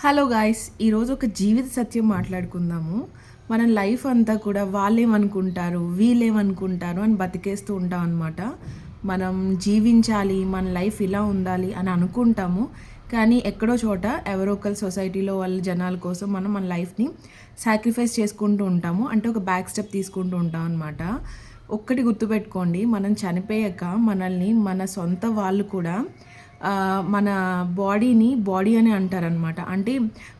Hello guys, ఈరోజు ఒక జీవిత సత్యం మాట్లాడుకుందాము. మన లైఫ్ అంతా కూడా వాళ్ళేమనుకుంటారు, వీళ్ళేమనుకుంటారు అని బతికేస్తూ ఉంటాం అనమాట. మనం జీవించాలి, మన లైఫ్ ఇలా ఉండాలి అని అనుకుంటాము. కానీ ఎక్కడో చోట ఎవరో ఒకరు సొసైటీలో వాళ్ళ జనాల కోసం మనం మన లైఫ్ని సాక్రిఫైస్ చేసుకుంటూ ఉంటాము. అంటే ఒక బ్యాక్ స్టెప్ తీసుకుంటూ ఉంటాం అనమాట. ఒక్కటి గుర్తుపెట్టుకోండి, మనం చనిపోయాక మనల్ని మన సొంత వాళ్ళు కూడా మన బాడీ అని అంటారనమాట. అంటే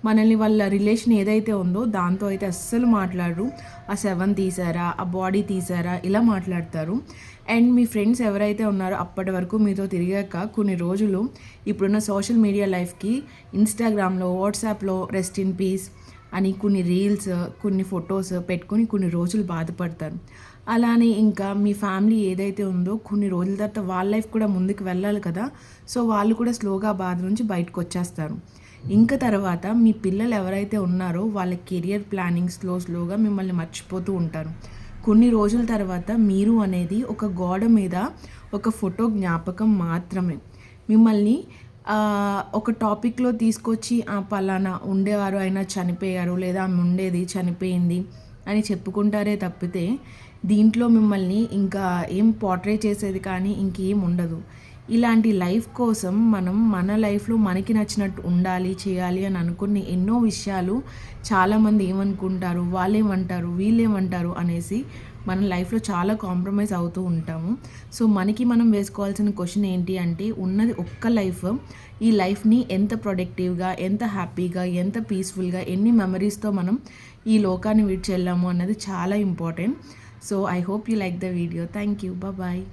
మనల్ని వాళ్ళ రిలేషన్ ఏదైతే ఉందో దాంతో అయితే అస్సలు మాట్లాడరు. ఆ శవం తీసారా, ఆ బాడీ తీసారా ఇలా మాట్లాడతారు. అండ్ మీ ఫ్రెండ్స్ ఎవరైతే ఉన్నారో అప్పటి వరకు మీతో తిరిగాక కొన్ని రోజులు ఇప్పుడున్న సోషల్ మీడియా లైఫ్కి ఇన్స్టాగ్రామ్లో, వాట్సాప్లో రెస్ట్ ఇన్ పీస్ అని కొన్ని రీల్స్, కొన్ని ఫొటోస్ పెట్టుకొని కొన్ని రోజులు బాధపడతారు. అలానే ఇంకా మీ ఫ్యామిలీ ఏదైతే ఉందో కొన్ని రోజుల తర్వాత వాళ్ళ లైఫ్ కూడా ముందుకు వెళ్ళాలి కదా. సో వాళ్ళు కూడా స్లోగా బాధ నుంచి బయటకు వచ్చేస్తారు. ఇంకా తర్వాత మీ పిల్లలు ఎవరైతే ఉన్నారో వాళ్ళ కెరియర్ ప్లానింగ్ స్లోగా మిమ్మల్ని మర్చిపోతూ ఉంటారు. కొన్ని రోజుల తర్వాత మీరు అనేది ఒక గోడ మీద ఒక ఫోటో జ్ఞాపకం మాత్రమే. మిమ్మల్ని ఒక టాపిక్లో తీసుకొచ్చి పలానా ఉండేవారు అయినా చనిపోయారు, లేదా ఆమె ఉండేది చనిపోయింది అని చెప్పుకుంటారే తప్పితే దీంట్లో మిమ్మల్ని ఇంకా ఏం పోర్ట్రే చేసేది కానీ ఇంకేం ఉండదు. ఇలాంటి లైఫ్ కోసం మనం మన లైఫ్లో మనకి నచ్చినట్టు ఉండాలి, చేయాలి అని అనుకుని ఎన్నో విషయాలు చాలామంది ఏమనుకుంటారు, వాళ్ళేమంటారు, వీళ్ళేమంటారు అనేసి మన లైఫ్లో చాలా కాంప్రమైజ్ అవుతూ ఉంటాము. సో మనకి మనం వేసుకోవాల్సిన క్వశ్చన్ ఏంటి అంటే, ఉన్నది ఒక్క లైఫ్. ఈ లైఫ్ని ఎంత ప్రొడక్టివ్గా, ఎంత హ్యాపీగా, ఎంత పీస్ఫుల్గా, ఎన్ని మెమరీస్తో మనం ఈ లోకాన్ని విడిచెళ్ళాము అన్నది చాలా important. So I hope you like the video. Thank you. Bye bye.